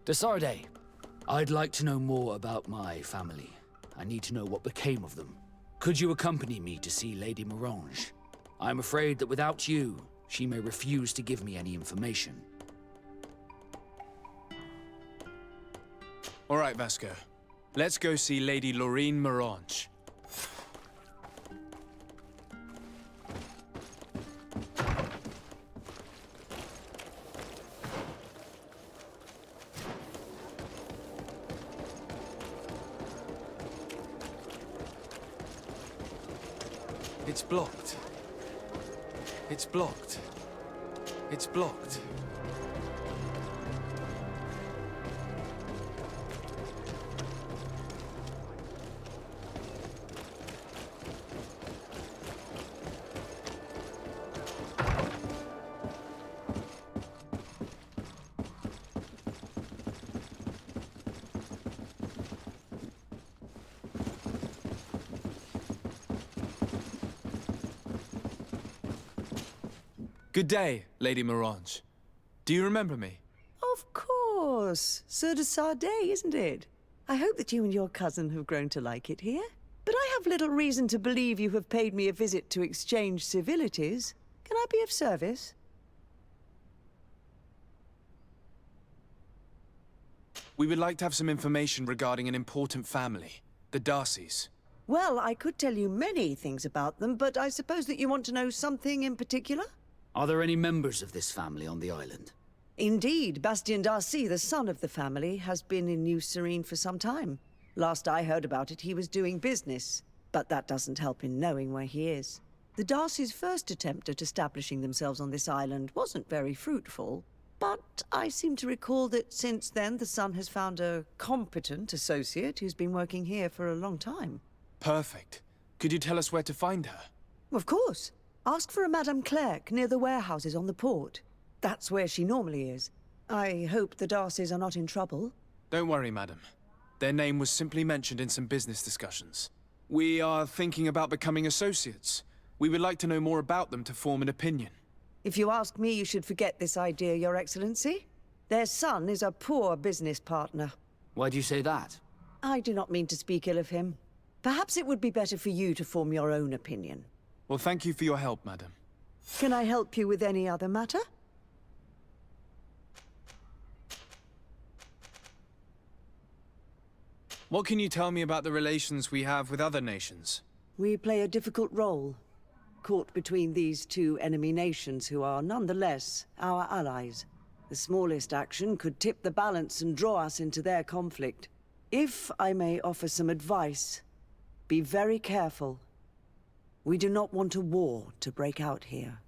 Desarde, I'd like to know more about my family. I need to know what became of them. Could you accompany me to see Lady Morange? I'm afraid that without you, she may refuse to give me any information. All right, Vasco. Let's go see Lady Lorraine Morange. It's blocked. It's blocked. It's blocked. Good day, Lady Morange. Do you remember me? Of course. Sir de Sardet, isn't it? I hope that you and your cousin have grown to like it here. But I have little reason to believe you have paid me a visit to exchange civilities. Can I be of service? We would like to have some information regarding an important family, the Darcys. Well, I could tell you many things about them, but I suppose that you want to know something in particular? Are there any members of this family on the island? Indeed, Bastien Darcy, the son of the family, has been in New Serene for some time. Last I heard about it, he was doing business. But that doesn't help in knowing where he is. The Darcys' first attempt at establishing themselves on this island wasn't very fruitful. But I seem to recall that since then, the son has found a competent associate who's been working here for a long time. Perfect. Could you tell us where to find her? Of course. Ask for a Madame Clerc near the warehouses on the port. That's where she normally is. I hope the Darcys are not in trouble. Don't worry, madam. Their name was simply mentioned in some business discussions. We are thinking about becoming associates. We would like to know more about them to form an opinion. If you ask me, you should forget this idea, Your Excellency. Their son is a poor business partner. Why do you say that? I do not mean to speak ill of him. Perhaps it would be better for you to form your own opinion. Well, thank you for your help, madam. Can I help you with any other matter? What can you tell me about the relations we have with other nations? We play a difficult role, caught between these two enemy nations who are nonetheless our allies. The smallest action could tip the balance and draw us into their conflict. If I may offer some advice, be very careful. We do not want a war to break out here.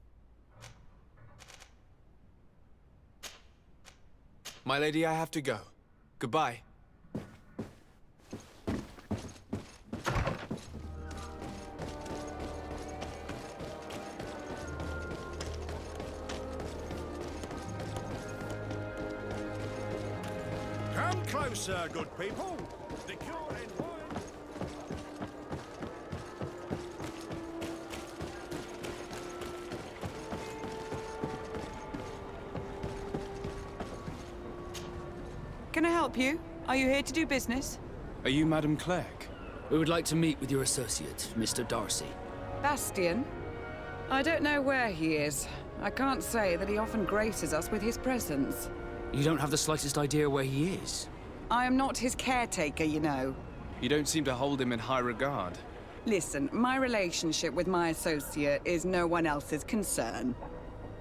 My lady, I have to go. Goodbye. Come closer, good people. The cure in wine. Can I help you? Are you here to do business? Are you Madame Clerc? We would like to meet with your associate, Mr. Darcy. Bastien? I don't know where he is. I can't say that he often graces us with his presence. You don't have the slightest idea where he is? I am not his caretaker, you know. You don't seem to hold him in high regard. Listen, my relationship with my associate is no one else's concern.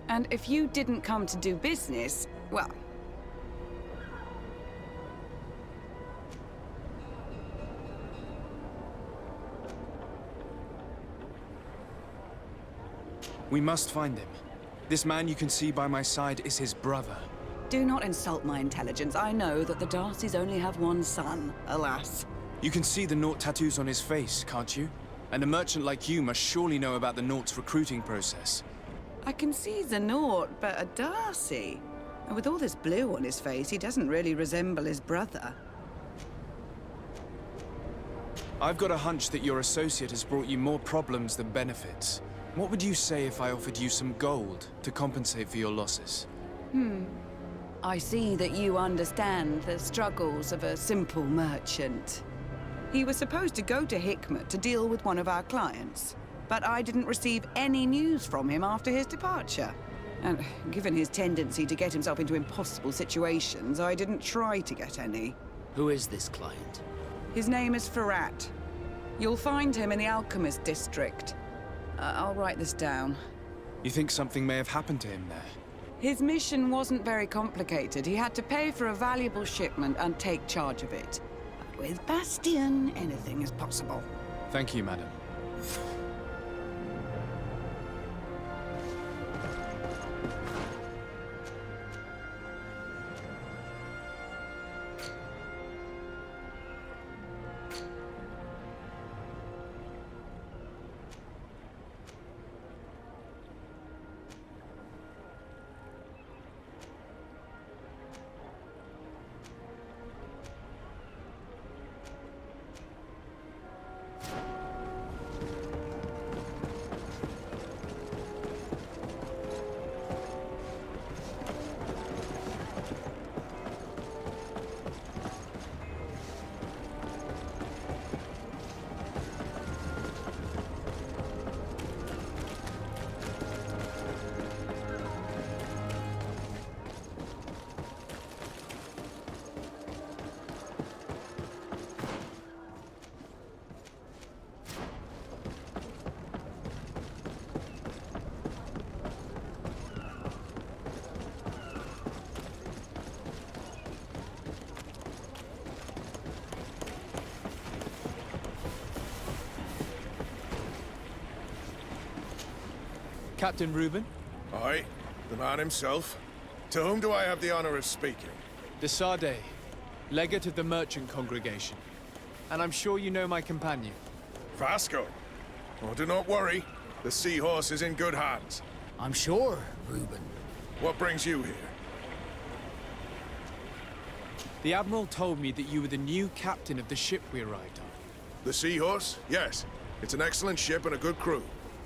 And if you didn't come to do business, well... We must find him. This man you can see by my side is his brother. Do not insult my intelligence. I know that the Darcys only have one son, alas. You can see the Naught tattoos on his face, can't you? And a merchant like you must surely know about the Naught's recruiting process. I can see the Naught, but a Darcy? And with all this blue on his face, he doesn't really resemble his brother. I've got a hunch that your associate has brought you more problems than benefits. What would you say if I offered you some gold to compensate for your losses? I see that you understand the struggles of a simple merchant. He was supposed to go to Hikmet to deal with one of our clients, but I didn't receive any news from him after his departure. And given his tendency to get himself into impossible situations, I didn't try to get any. Who is this client? His name is Ferrat. You'll find him in the Alchemist District. I'll write this down. You think something may have happened to him there? His mission wasn't very complicated. He had to pay for a valuable shipment and take charge of it. But with Bastion, anything is possible. Thank you, madam. Captain Reuben? Aye, the man himself. To whom do I have the honor of speaking? De Sardet, legate of the merchant congregation. And I'm sure you know my companion. Vasco. Oh, do not worry. The seahorse is in good hands. I'm sure, Reuben. What brings you here? The Admiral told me that you were the new captain of the ship we arrived on. The Seahorse? Yes. It's an excellent ship and a good crew.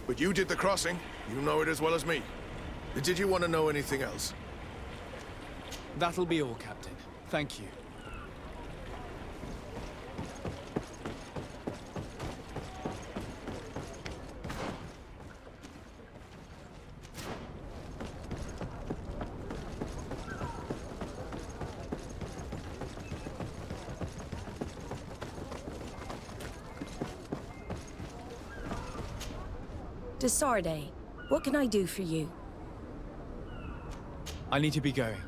But you did the crossing. You know it as well as me. Did you want to know anything else? That'll be all, Captain. Thank you. De Sardet, what can I do for you? I need to be going.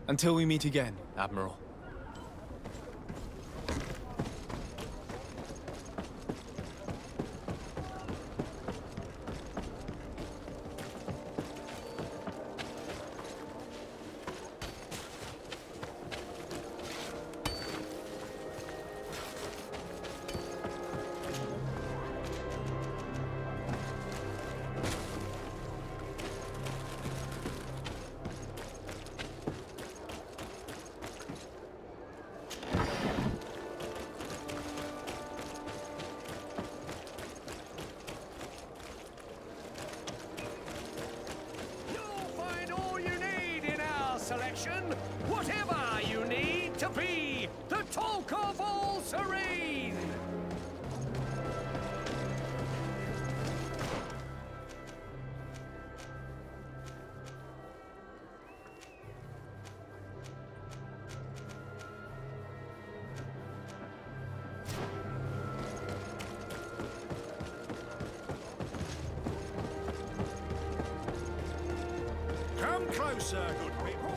Until we meet again, Admiral. Whatever you need to be the talk of all serene. Come closer, good people.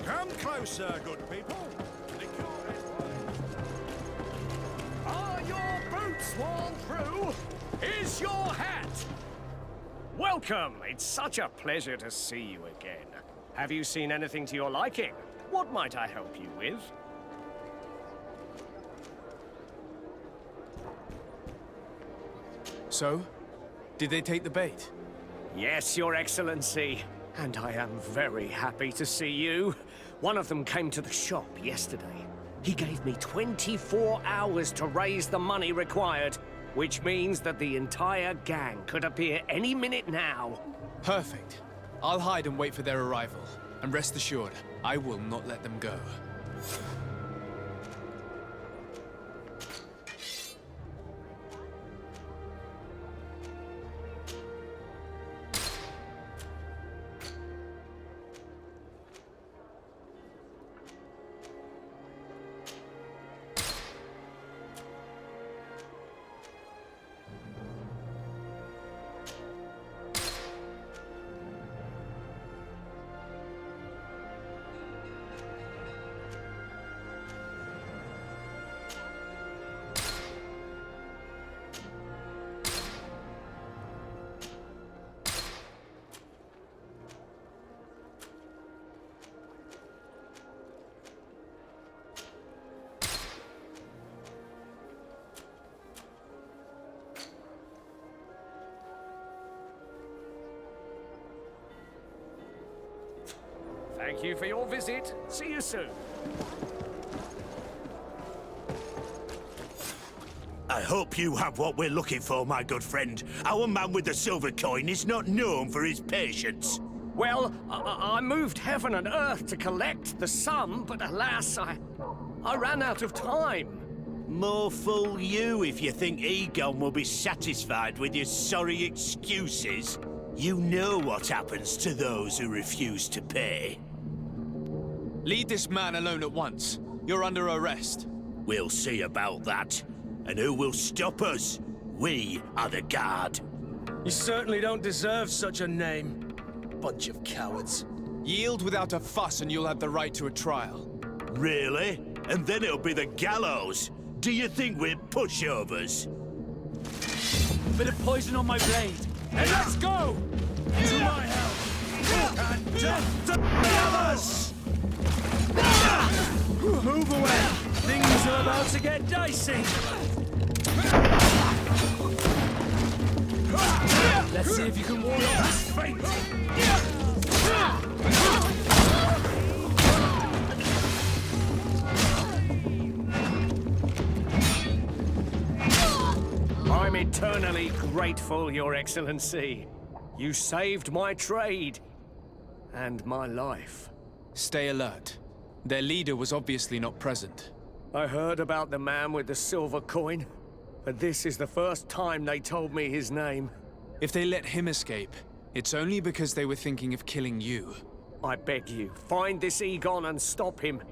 Come closer, good people. Are your boots worn through? Is your hat? Welcome. It's such a pleasure to see you again. Have you seen anything to your liking? What might I help you with? So? Did they take the bait? Yes, Your Excellency. And I am very happy to see you. One of them came to the shop yesterday. He gave me 24 hours to raise the money required, which means that the entire gang could appear any minute now. Perfect. I'll hide and wait for their arrival. And rest assured, I will not let them go. Thank you for your visit. See you soon. I hope you have what we're looking for, my good friend. Our man with the silver coin is not known for his patience. Well, I moved heaven and earth to collect the sum, but alas, I ran out of time. More fool you if you think Egon will be satisfied with your sorry excuses. You know what happens to those who refuse to pay. Leave this man alone at once. You're under arrest. We'll see about that. And who will stop us? We are the guard. You certainly don't deserve such a name. Bunch of cowards. Yield without a fuss and you'll have the right to a trial. Really? And then it'll be the gallows. Do you think we're pushovers? Bit of poison on my blade. And let's go! To my help! And death to others! Move away! Things are about to get dicey! Let's see if you can ward off this fate! I'm eternally grateful, Your Excellency. You saved my trade. And my life. Stay alert. Their leader was obviously not present. I heard about the man with the silver coin, but this is the first time they told me his name. If they let him escape, it's only because they were thinking of killing you. I beg you, find this Egon and stop him.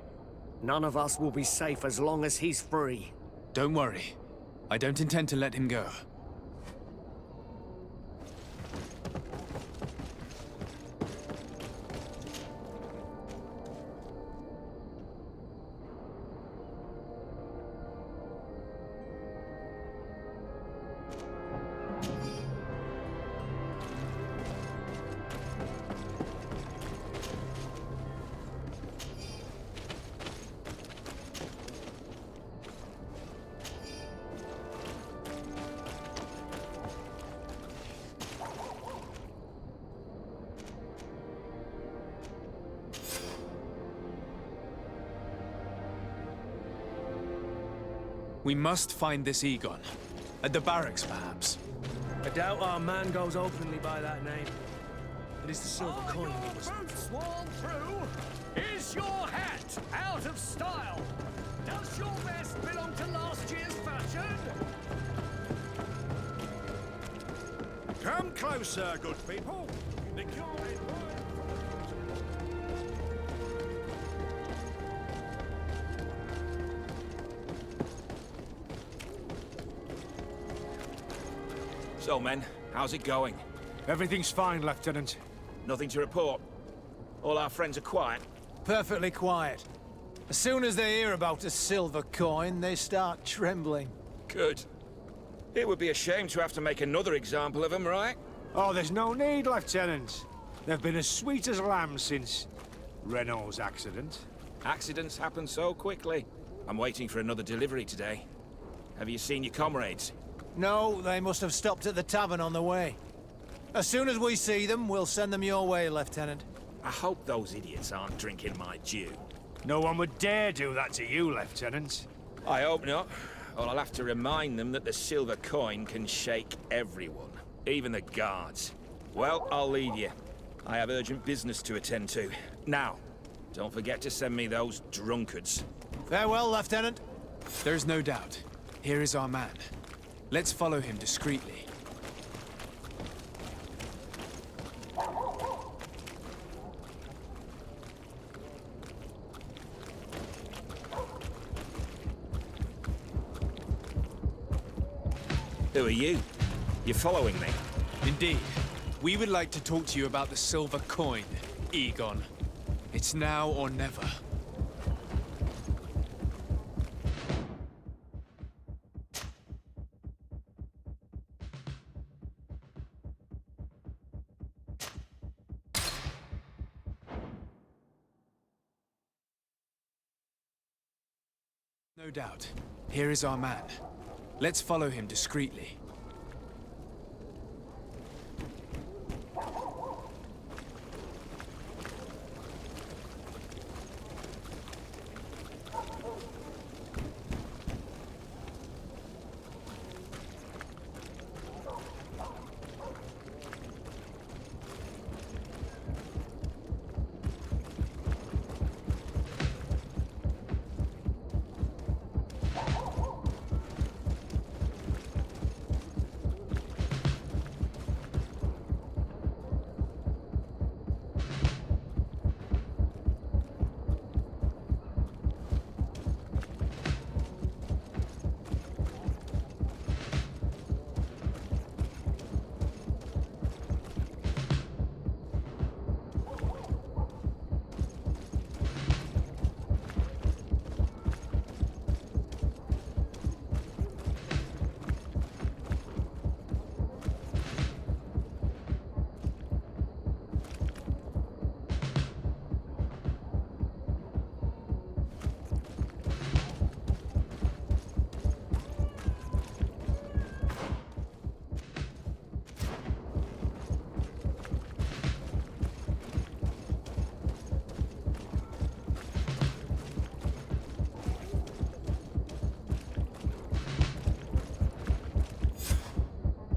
None of us will be safe as long as he's free. Don't worry. I don't intend to let him go. We must find this Egon. At the barracks, perhaps. I doubt our man goes openly by that name. It is the silver coin he was... boots worn through? Is your hat out of style? Does your vest belong to last year's fashion? Come closer, good people. So, men, how's it going? Everything's fine, Lieutenant. Nothing to report? All our friends are quiet? perfectly quiet. As soon as they hear about a silver coin, they start trembling. Good. It would be a shame to have to make another example of them, right? Oh, there's no need, Lieutenant. They've been as sweet as lambs since Renault's accident. Accidents happen so quickly. I'm waiting for another delivery today. Have you seen your comrades? No, they must have stopped at the tavern on the way. As soon as we see them, we'll send them your way, Lieutenant. I hope those idiots aren't drinking my dew. No one would dare do that to you, Lieutenant. I hope not. Or I'll have to remind them that the silver coin can shake everyone, even the guards. Well, I'll leave you. I have urgent business to attend to. Now, don't forget to send me those drunkards. Farewell, Lieutenant. There's no doubt. Here is our man. Let's follow him discreetly. Who are you? You're following me? Indeed. We would like to talk to you about the silver coin, Egon. It's now or never. No doubt. Here is our man. Let's follow him discreetly.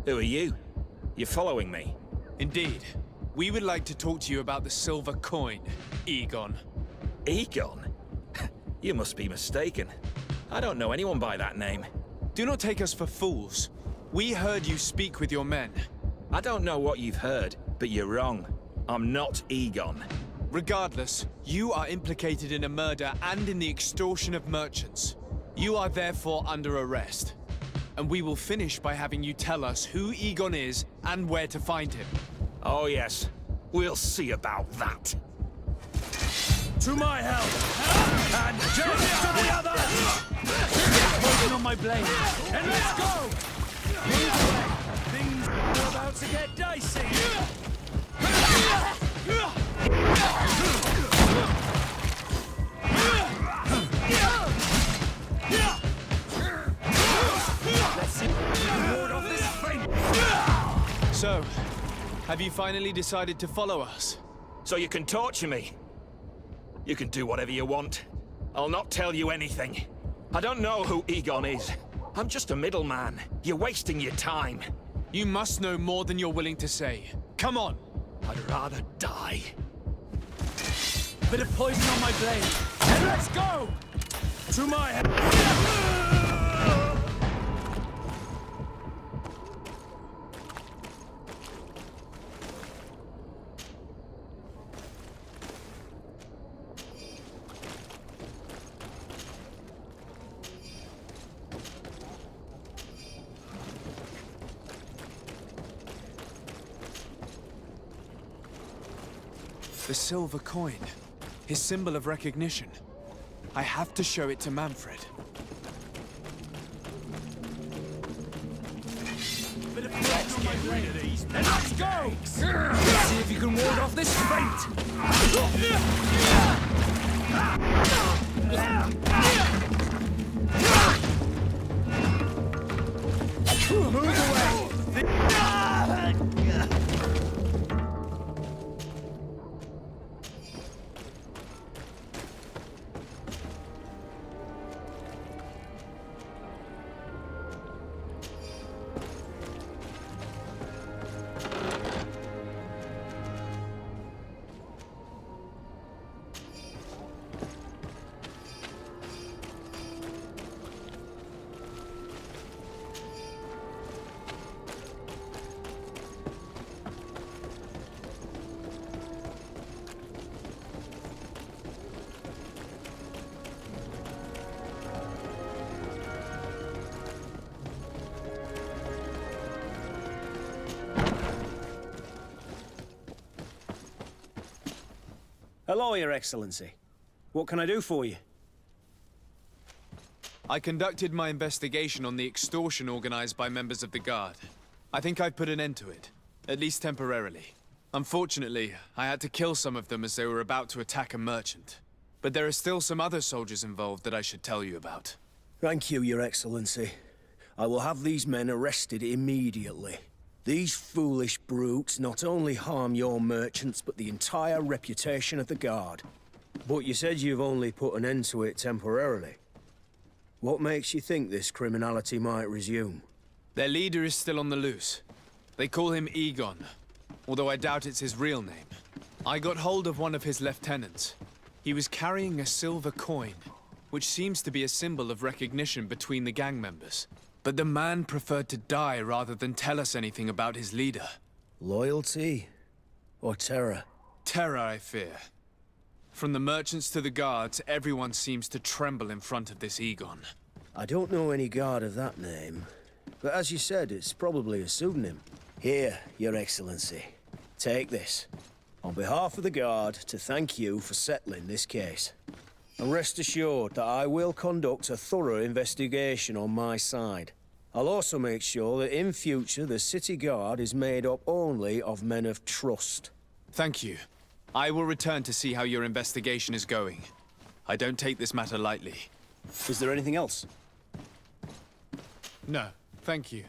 Who are you? You're following me? Indeed. We would like to talk to you about the silver coin, Egon. Egon? You must be mistaken. I don't know anyone by that name. Do not take us for fools. We heard you speak with your men. I don't know what you've heard, but you're wrong. I'm not Egon. Regardless, you are implicated in a murder and in the extortion of merchants. You are therefore under arrest. And we will finish by having you tell us who Egon is and where to find him. Oh yes, we'll see about that. To my help! And just to the other! Poison on my blade! And let's go! Move away! Things are about to get dicey! Let's see ward off this fight! So, have you finally decided to follow us? So you can torture me? You can do whatever you want. I'll not tell you anything. I don't know who Egon is. I'm just a middleman. You're wasting your time. You must know more than you're willing to say. Come on! I'd rather die. Bit of poison on my blade. And let's go! To my head. The silver coin. His symbol of recognition. I have to show it to Manfred. Then let's go! See if you can ward off this fate! Move away! Hello, Your Excellency. What can I do for you? I conducted my investigation on the extortion organized by members of the Guard. I think I've put an end to it, at least temporarily. Unfortunately, I had to kill some of them as they were about to attack a merchant. But there are still some other soldiers involved that I should tell you about. Thank you, Your Excellency. I will have these men arrested immediately. These foolish brutes not only harm your merchants, but the entire reputation of the Guard. But you said you've only put an end to it temporarily. What makes you think this criminality might resume? Their leader is still on the loose. They call him Egon, although I doubt it's his real name. I got hold of one of his lieutenants. He was carrying a silver coin, which seems to be a symbol of recognition between the gang members. But the man preferred to die rather than tell us anything about his leader. Loyalty? Or terror? Terror, I fear. From the merchants to the guards, everyone seems to tremble in front of this Egon. I don't know any guard of that name. But as you said, it's probably a pseudonym. Here, Your Excellency. Take this. On behalf of the Guard, to thank you for settling this case. And rest assured that I will conduct a thorough investigation on my side. I'll also make sure that in future the City Guard is made up only of men of trust. Thank you. I will return to see how your investigation is going. I don't take this matter lightly. Is there anything else? No, thank you.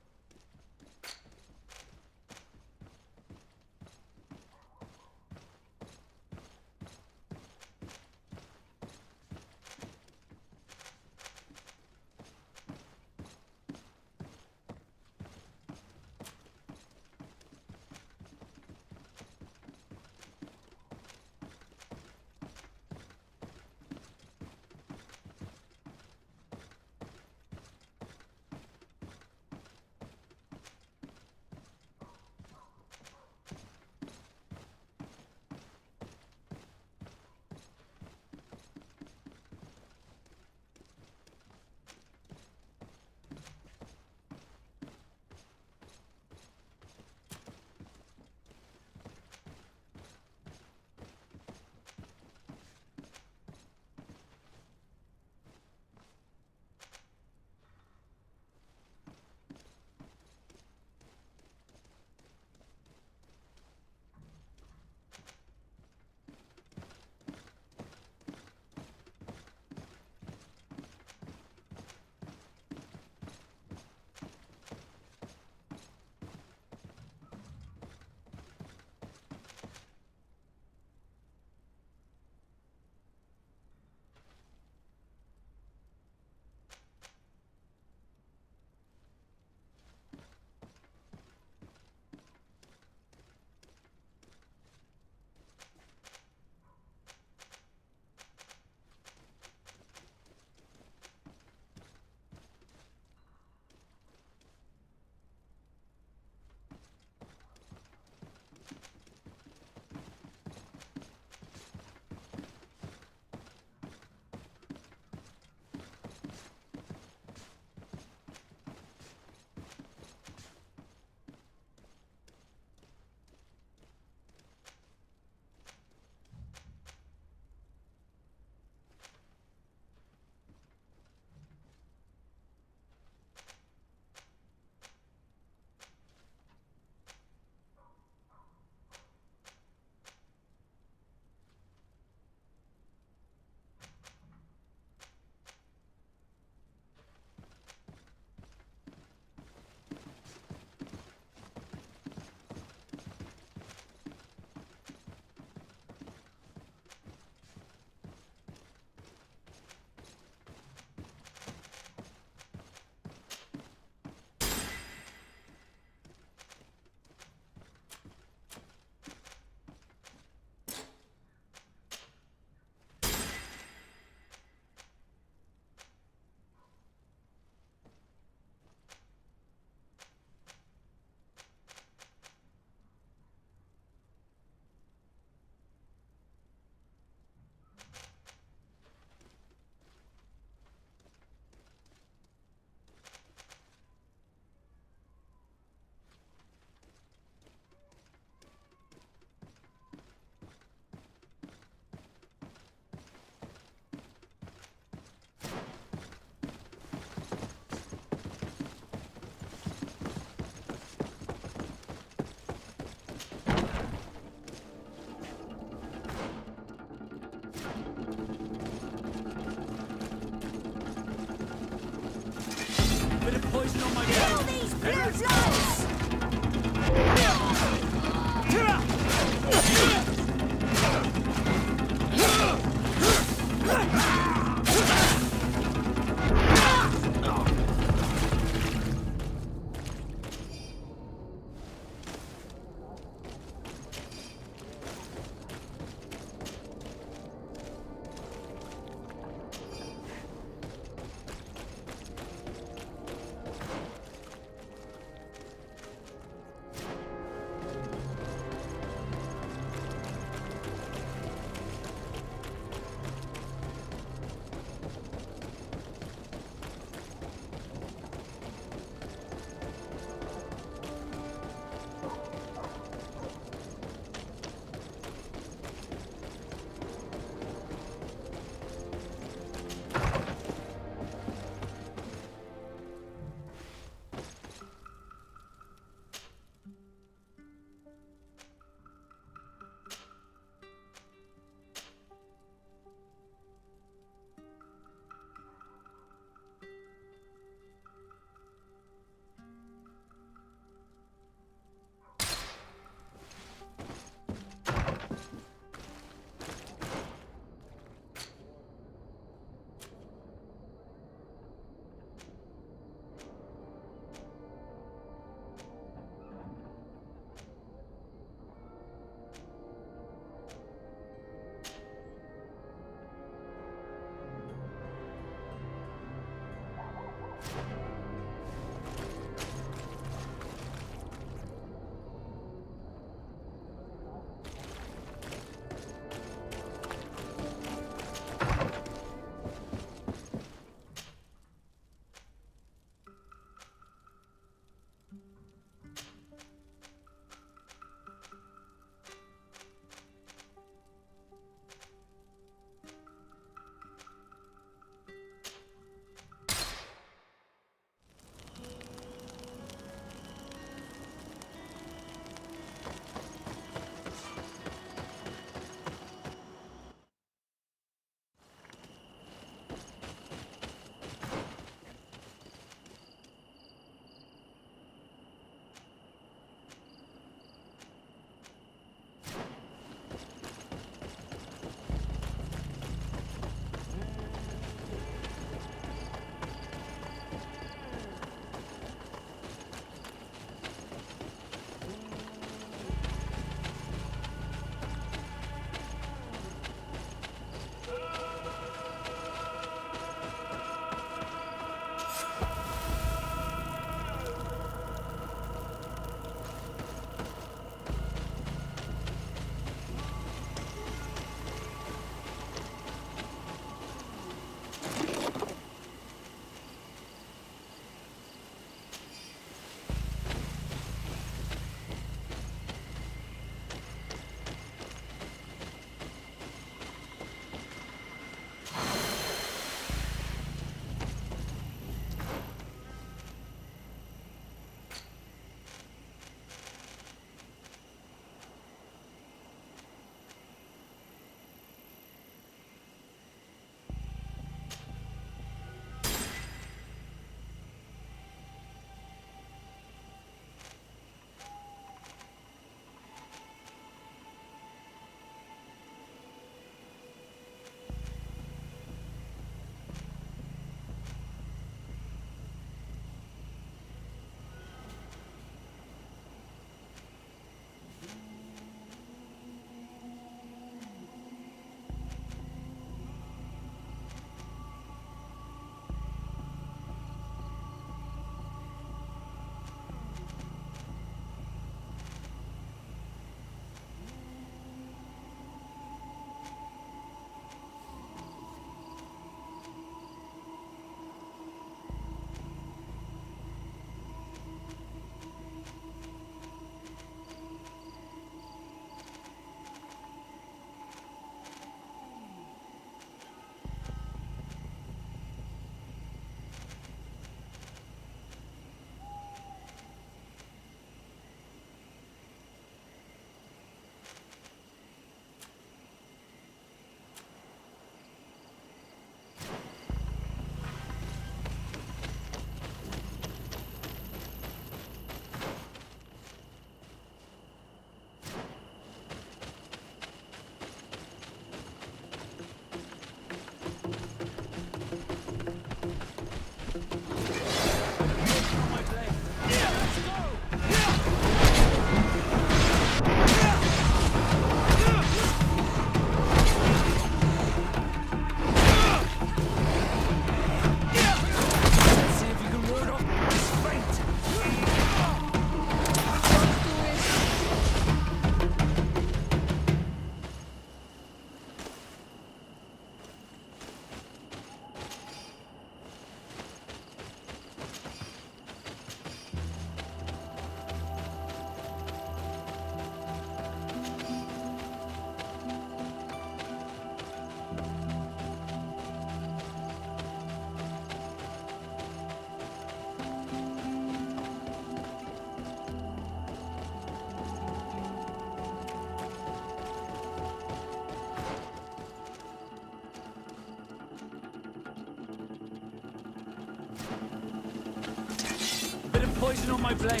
Poison on my blade.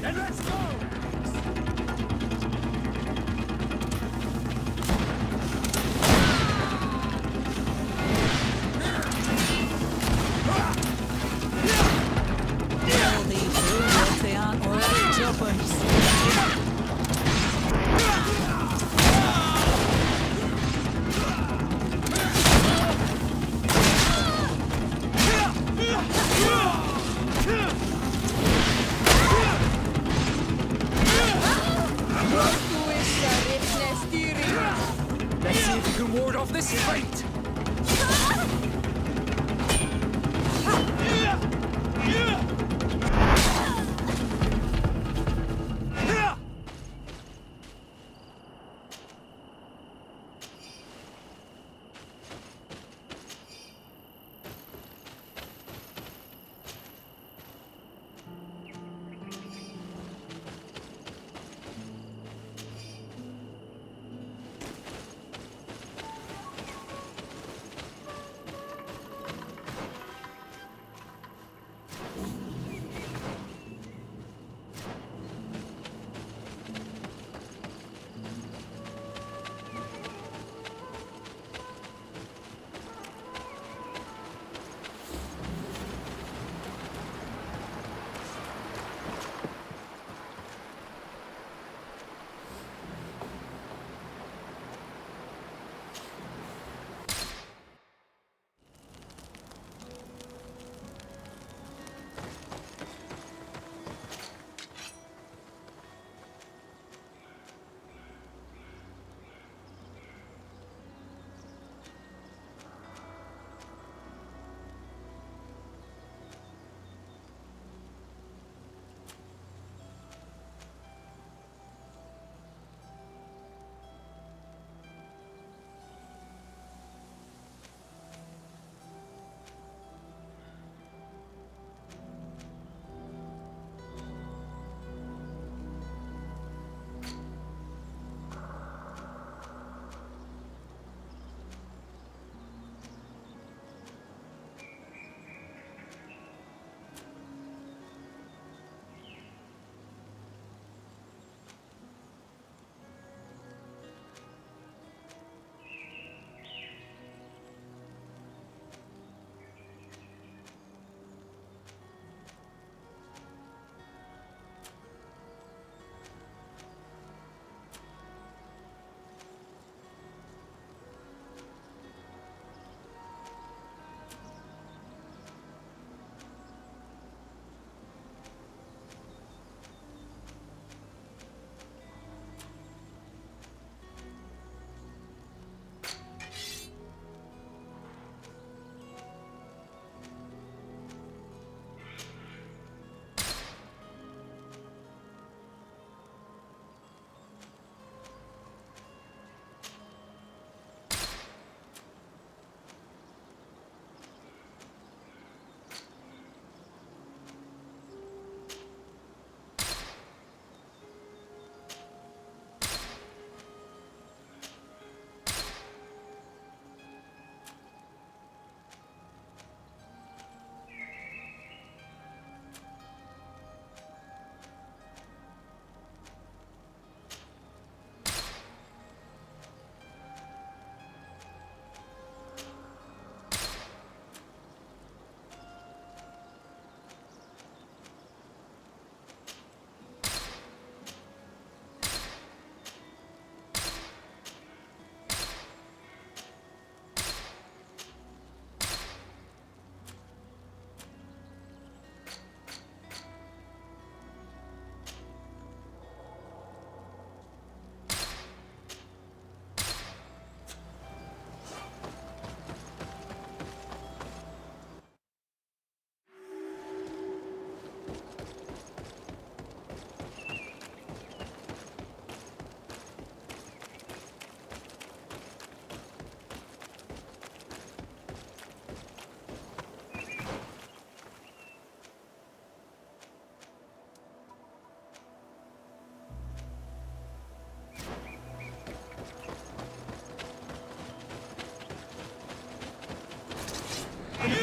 Then let's go! All these rules, they aren't already choppers. Let's see if you can ward off this fate!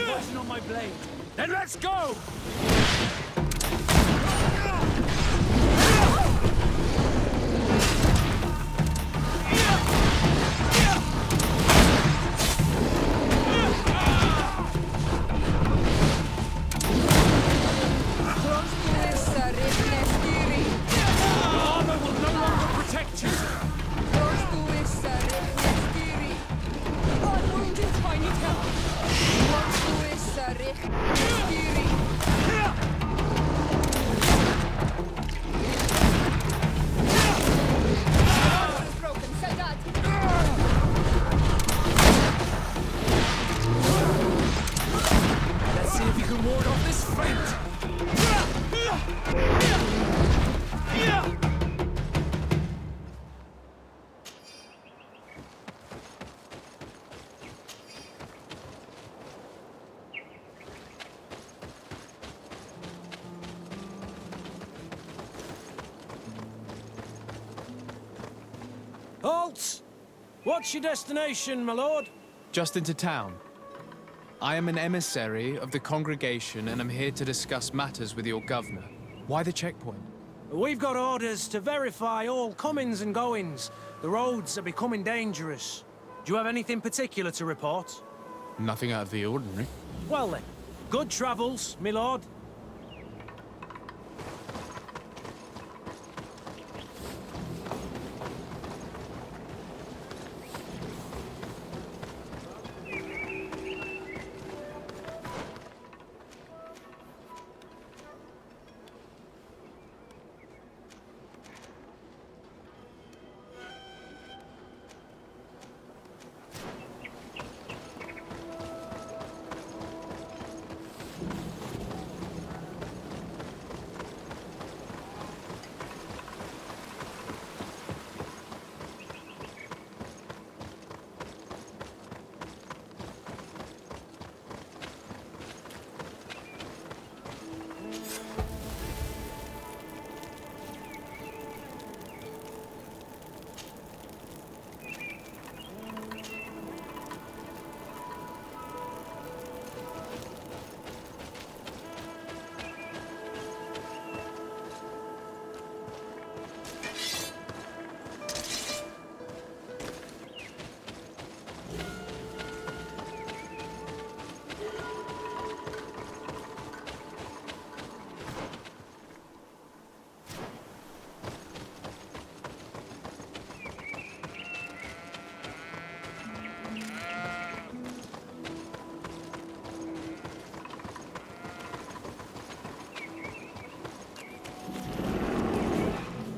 Poison on my blade. Then let's go! Halt! What's your destination, my lord? Just into town. I am an emissary of the congregation and am here to discuss matters with your governor. Why the checkpoint? We've got orders to verify all comings and goings. The roads are becoming dangerous. Do you have anything particular to report? Nothing out of the ordinary. Well then, good travels, my lord.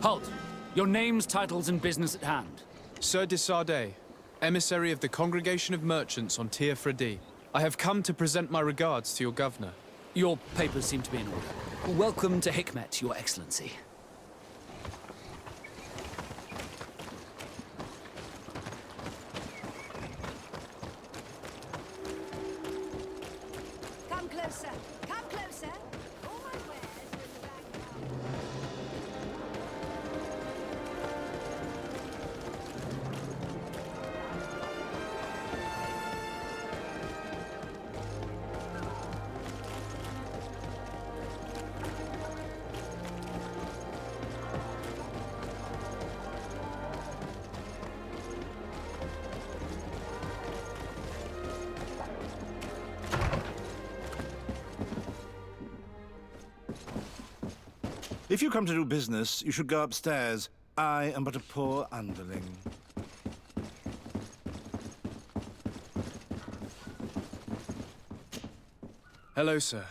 Halt! Your names, titles, and business at hand. Sir de Sardet, emissary of the Congregation of Merchants on Tier Fredi. I have come to present my regards to your governor. Your papers seem to be in order. Welcome to Hikmet, Your Excellency. Come closer. Come closer. All my wares are in the back. If you come to do business, you should go upstairs. I am but a poor underling. Hello, sir.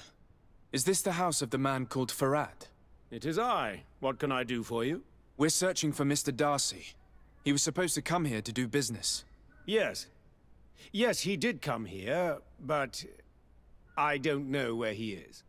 Is this the house of the man called Farad? It is I. What can I do for you? We're searching for Mr. Darcy. He was supposed to come here to do business. Yes. Yes, he did come here, but I don't know where he is.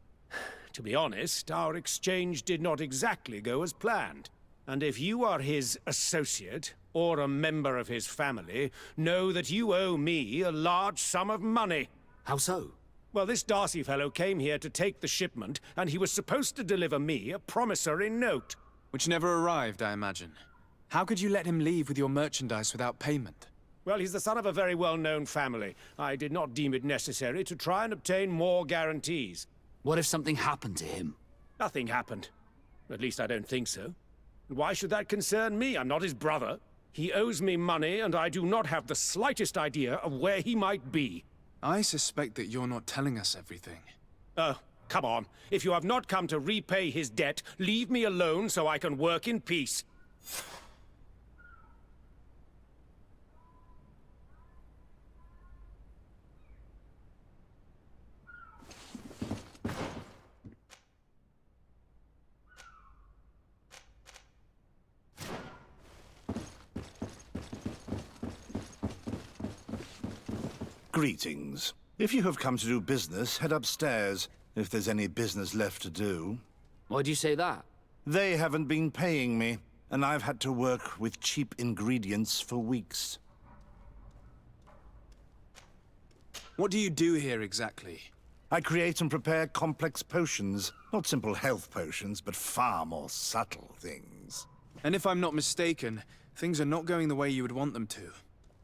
To be honest, our exchange did not exactly go as planned. And if you are his associate, or a member of his family, know that you owe me a large sum of money. How so? Well, this Darcy fellow came here to take the shipment, and he was supposed to deliver me a promissory note. Which never arrived, I imagine. How could you let him leave with your merchandise without payment? Well, he's the son of a very well-known family. I did not deem it necessary to try and obtain more guarantees. What if something happened to him? Nothing happened. At least I don't think so. And why should that concern me? I'm not his brother. He owes me money, and I do not have the slightest idea of where he might be. I suspect that you're not telling us everything. Oh, come on. If you have not come to repay his debt, leave me alone so I can work in peace. Greetings. If you have come to do business, head upstairs, if there's any business left to do. Why do you say that? They haven't been paying me, and I've had to work with cheap ingredients for weeks. What do you do here exactly? I create and prepare complex potions. Not simple health potions, but far more subtle things. And if I'm not mistaken, things are not going the way you would want them to.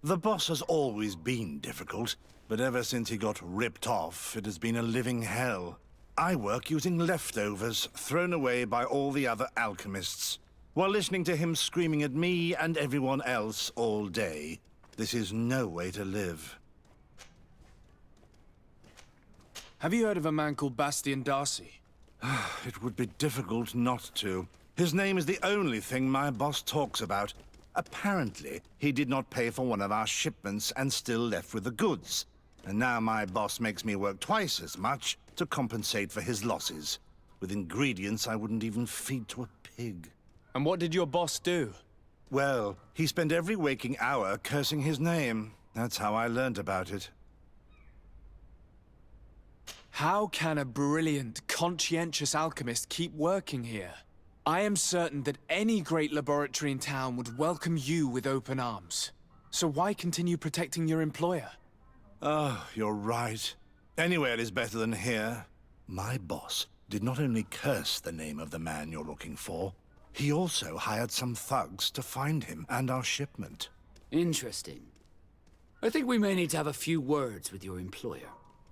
The boss has always been difficult, but ever since he got ripped off, it has been a living hell. I work using leftovers thrown away by all the other alchemists, while listening to him screaming at me and everyone else all day. This is no way to live. Have you heard of a man called Bastian Darcy? It would be difficult not to. His name is the only thing my boss talks about. Apparently, he did not pay for one of our shipments and still left with the goods. And now my boss makes me work twice as much to compensate for his losses, with ingredients I wouldn't even feed to a pig. And what did your boss do? Well, he spent every waking hour cursing his name. That's how I learned about it. How can a brilliant, conscientious alchemist keep working here? I am certain that any great laboratory in town would welcome you with open arms. So why continue protecting your employer? Oh, you're right. Anywhere is better than here. My boss did not only curse the name of the man you're looking for, he also hired some thugs to find him and our shipment. Interesting. I think we may need to have a few words with your employer.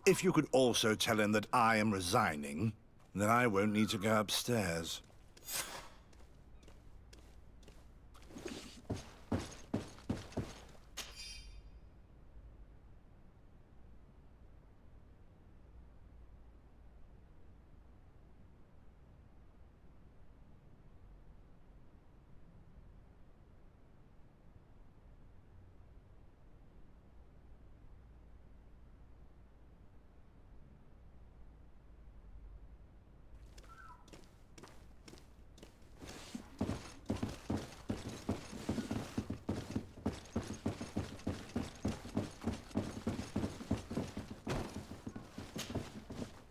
If you could also tell him that I am resigning, then I won't need to go upstairs.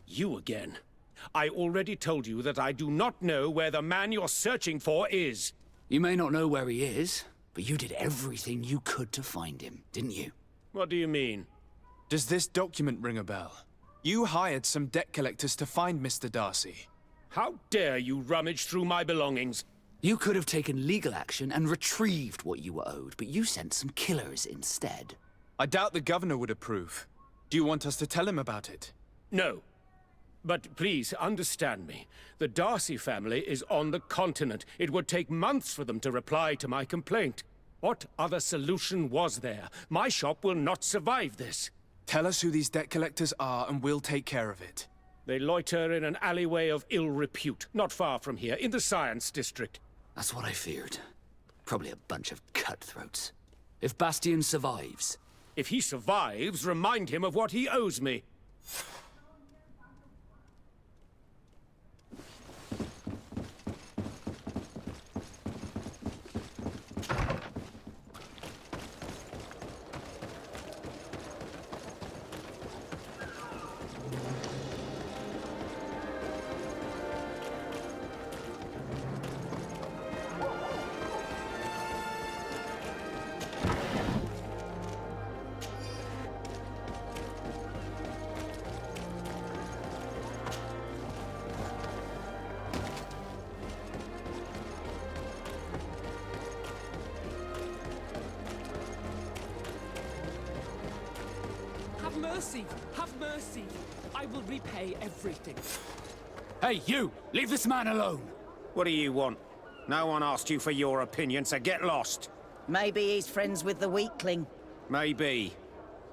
You again. I already told you that I do not know where the man you're searching for is. You may not know where he is, but you did everything you could to find him, didn't you? What do you mean? Does this document ring a bell? You hired some debt collectors to find Mr. Darcy. How dare you rummage through my belongings? You could have taken legal action and retrieved what you were owed, but you sent some killers instead. I doubt the governor would approve. Do you want us to tell him about it? No. But please, understand me. The Darcy family is on the continent. It would take months for them to reply to my complaint. What other solution was there? My shop will not survive this. Tell us who these debt collectors are and we'll take care of it. They loiter in an alleyway of ill repute, not far from here, in the Science District. That's what I feared. Probably a bunch of cutthroats. If Bastian survives... If he survives, remind him of what he owes me. Have mercy! Have mercy! I will repay everything. Hey, you! Leave this man alone! What do you want? No one asked you for your opinion, so get lost. Maybe he's friends with the weakling. Maybe.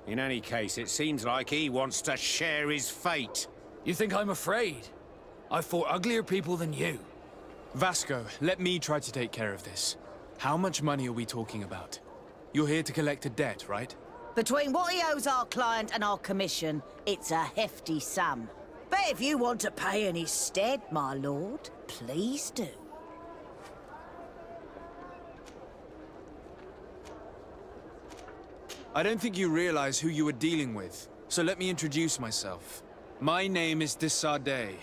In any case, it seems like he wants to share his fate. You think I'm afraid? I fought uglier people than you. Vasco, let me try to take care of this. How much money are we talking about? You're here to collect a debt, right? Between what he owes our client and our commission, it's a hefty sum. But if you want to pay in his stead, my lord, please do. I don't think you realize who you were dealing with, so let me introduce myself. My name is Desardet.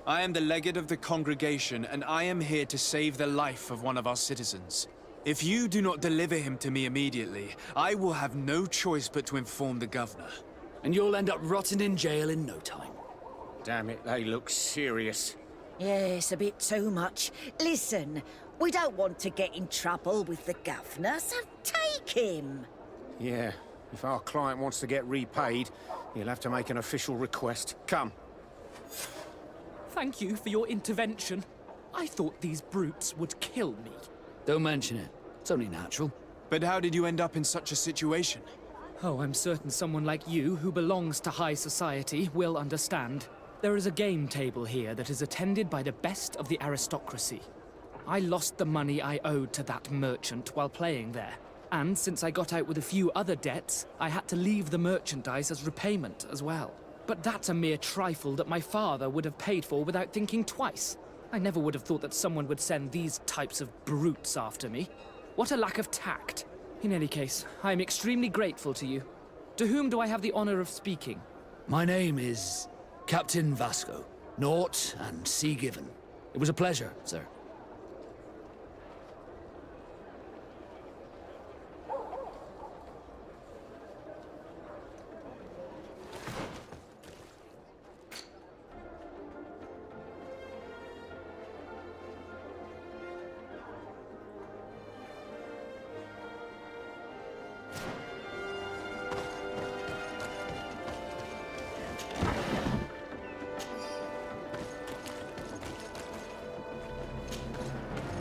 I am the legate of the congregation, and I am here to save the life of one of our citizens. If you do not deliver him to me immediately, I will have no choice but to inform the governor. And you'll end up rotting in jail in no time. Damn it, they look serious. Yes, a bit too much. Listen, We don't want to get in trouble with the governor, so take him. Yeah, if our client wants to get repaid, he'll have to make an official request. Come. Thank you for your intervention. I thought these brutes would kill me. Don't mention it. It's only natural. But how did you end up in such a situation? Oh, I'm certain someone like you, who belongs to high society, will understand. There is a game table here that is attended by the best of the aristocracy. I lost the money I owed to that merchant while playing there. And since I got out with a few other debts, I had to leave the merchandise as repayment as well. But that's a mere trifle that my father would have paid for without thinking twice. I never would have thought that someone would send these types of brutes after me. What a lack of tact. In any case, I am extremely grateful to you. To whom do I have the honor of speaking? My name is Captain Vasco. Naught and sea given. It was a pleasure, sir.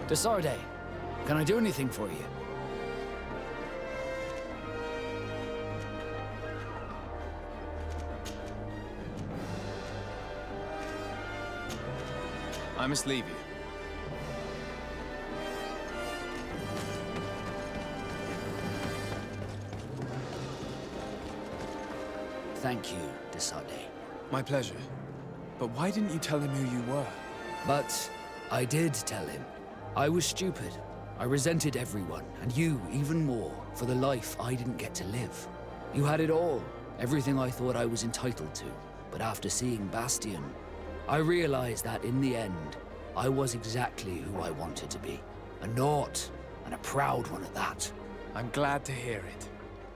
Desarde, can I do anything for you? I must leave you. Thank you, Desarde. My pleasure. But why didn't you tell him who you were? But I did tell him. I was stupid. I resented everyone, and you even more, for the life I didn't get to live. You had it all, everything I thought I was entitled to. But after seeing Bastion, I realized that in the end, I was exactly who I wanted to be. A naught, and a proud one at that. I'm glad to hear it.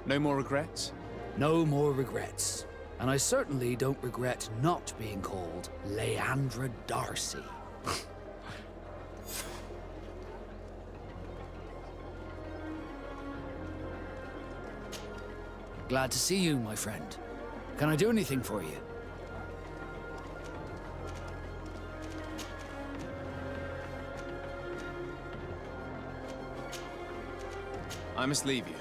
No more regrets? No more regrets. And I certainly don't regret not being called Leandra Darcy. Glad to see you, my friend. Can I do anything for you? I must leave you.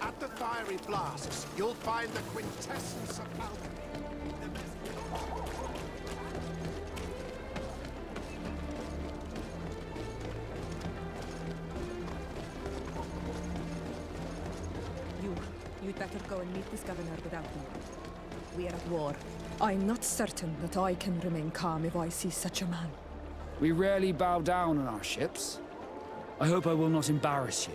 At the fiery blasts, you'll find the quintessence of alchemy. You'd better go and meet this governor without me. We are at war. I'm not certain that I can remain calm if I see such a man. We rarely bow down on our ships. I hope I will not embarrass you.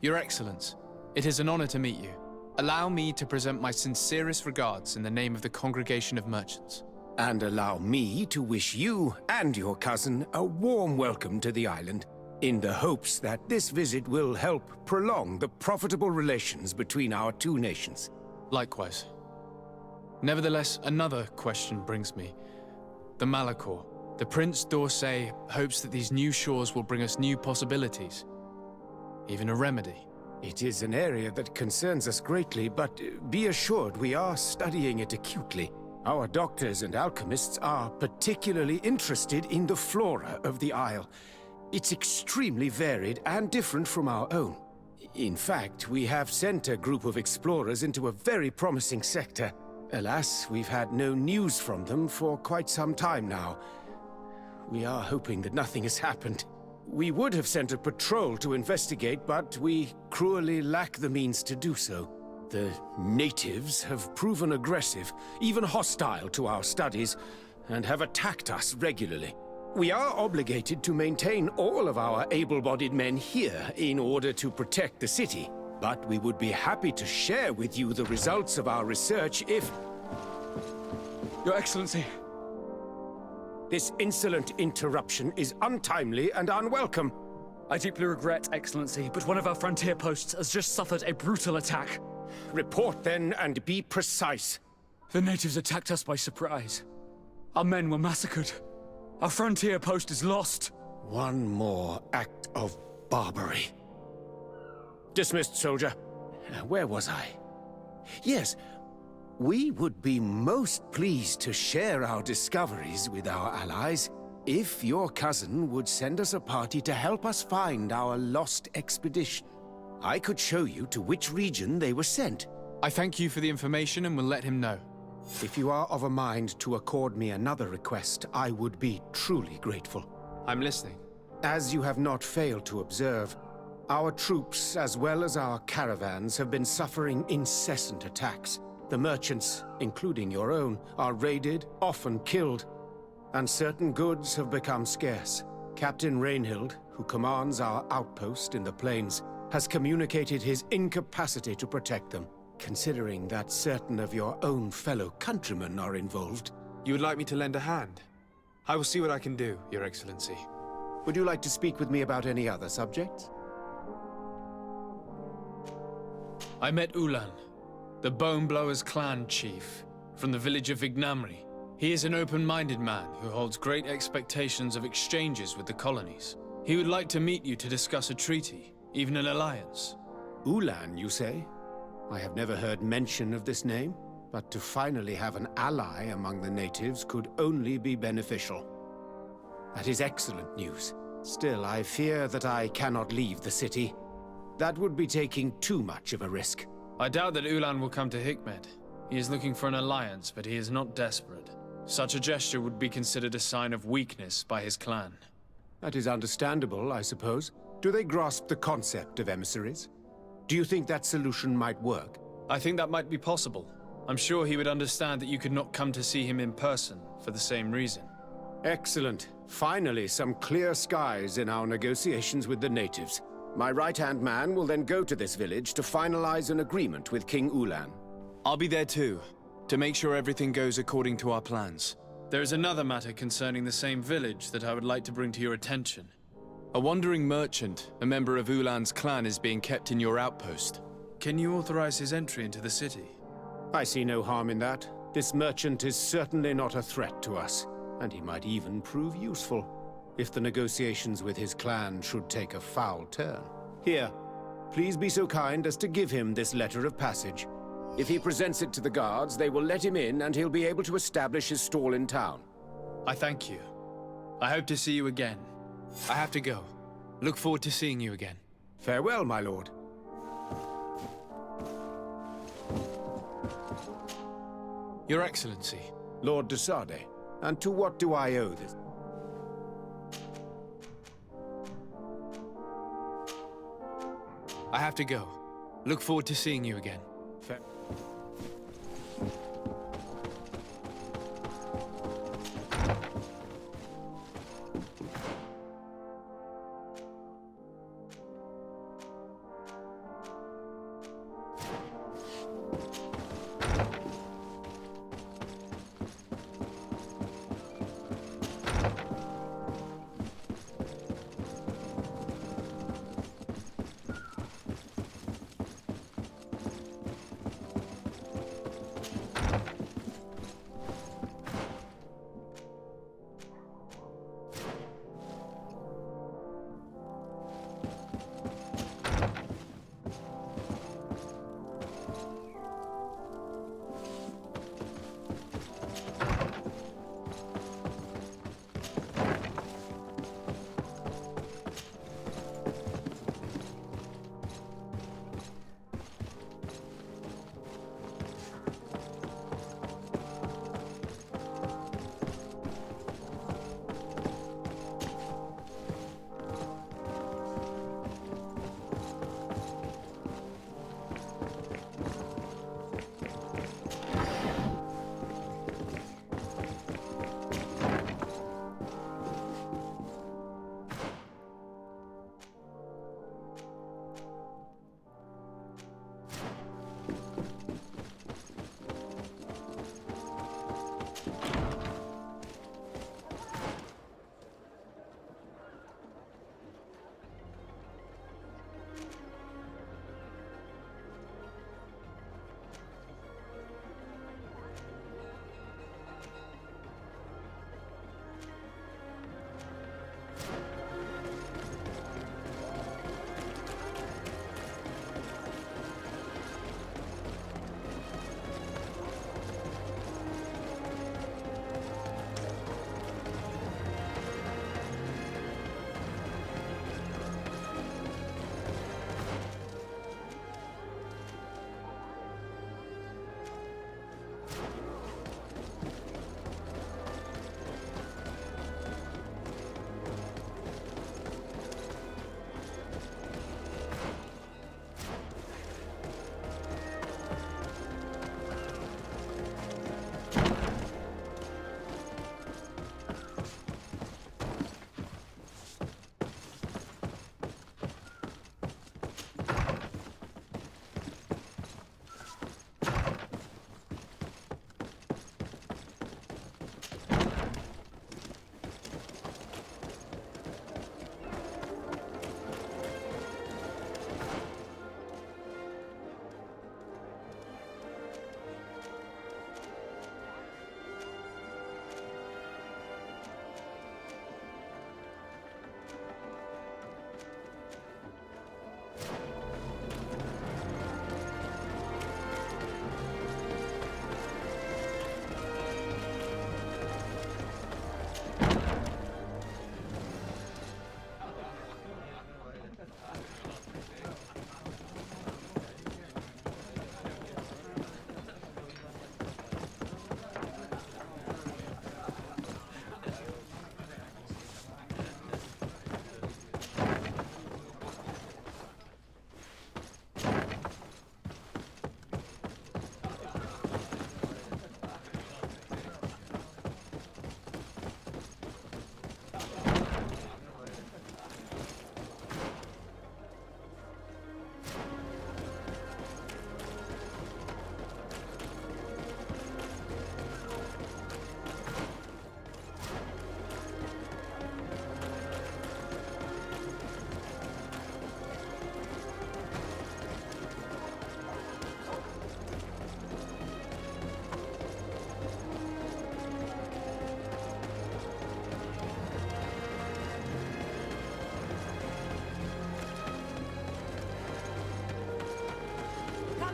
Your Excellence, it is an honor to meet you. Allow me to present my sincerest regards in the name of the Congregation of Merchants. And allow me to wish you and your cousin a warm welcome to the island, in the hopes that this visit will help prolong the profitable relations between our two nations. Likewise. Nevertheless, another question brings me. The Malachor. The Prince d'Orsay hopes that these new shores will bring us new possibilities. Even a remedy. It is an area that concerns us greatly, but be assured we are studying it acutely. Our doctors and alchemists are particularly interested in the flora of the Isle. It's extremely varied and different from our own. In fact, we have sent a group of explorers into a very promising sector. Alas, we've had no news from them for quite some time now. We are hoping that nothing has happened. We would have sent a patrol to investigate, but we cruelly lack the means to do so. The natives have proven aggressive, even hostile to our studies, and have attacked us regularly. We are obligated to maintain all of our able-bodied men here in order to protect the city, but we would be happy to share with you the results of our research if... Your Excellency! This insolent interruption is untimely and unwelcome. I deeply regret, Excellency, but one of our frontier posts has just suffered a brutal attack. Report then, and be precise. The natives attacked us by surprise. Our men were massacred. Our frontier post is lost. One more act of barbarity. Dismissed, soldier. Where was I? Yes. We would be most pleased to share our discoveries with our allies if your cousin would send us a party to help us find our lost expedition. I could show you to which region they were sent. I thank you for the information and will let him know. If you are of a mind to accord me another request, I would be truly grateful. I'm listening. As you have not failed to observe, our troops, as well as our caravans, have been suffering incessant attacks. The merchants, including your own, are raided, often killed, and certain goods have become scarce. Captain Rainhild, who commands our outpost in the plains, has communicated his incapacity to protect them, considering that certain of your own fellow countrymen are involved. You would like me to lend a hand? I will see what I can do, Your Excellency. Would you like to speak with me about any other subjects? I met Ulan, the Boneblower's clan chief, from the village of Vignamri. He is an open-minded man who holds great expectations of exchanges with the colonies. He would like to meet you to discuss a treaty, even an alliance. Ulan, you say? I have never heard mention of this name, but to finally have an ally among the natives could only be beneficial. That is excellent news. Still, I fear that I cannot leave the city. That would be taking too much of a risk. I doubt that Ulan will come to Hikmet. He is looking for an alliance, but he is not desperate. Such a gesture would be considered a sign of weakness by his clan. That is understandable, I suppose. Do they grasp the concept of emissaries? Do you think that solution might work? I think that might be possible. I'm sure he would understand that you could not come to see him in person for the same reason. Excellent. Finally, some clear skies in our negotiations with the natives. My right-hand man will then go to this village to finalize an agreement with King Ulan. I'll be there too, to make sure everything goes according to our plans. There is another matter concerning the same village that I would like to bring to your attention. A wandering merchant, a member of Ulan's clan, is being kept in your outpost. Can you authorize his entry into the city? I see no harm in that. This merchant is certainly not a threat to us, and he might even prove useful if the negotiations with his clan should take a foul turn. Here, please be so kind as to give him this letter of passage. If he presents it to the guards, they will let him in and he'll be able to establish his stall in town. I thank you. I hope to see you again. I have to go. Look forward to seeing you again. Farewell, my lord. Your Excellency. Lord de Sade. And to what do I owe this? I have to go. Look forward to seeing you again.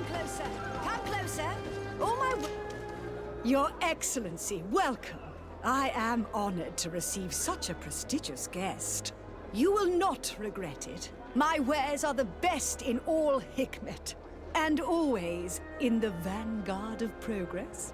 closer. Come closer. All my... Your Excellency, welcome. I am honored to receive such a prestigious guest. You will not regret it. My wares are the best in all Hikmet, and always in the vanguard of progress.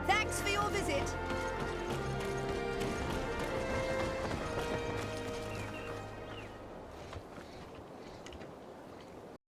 Thanks for your visit.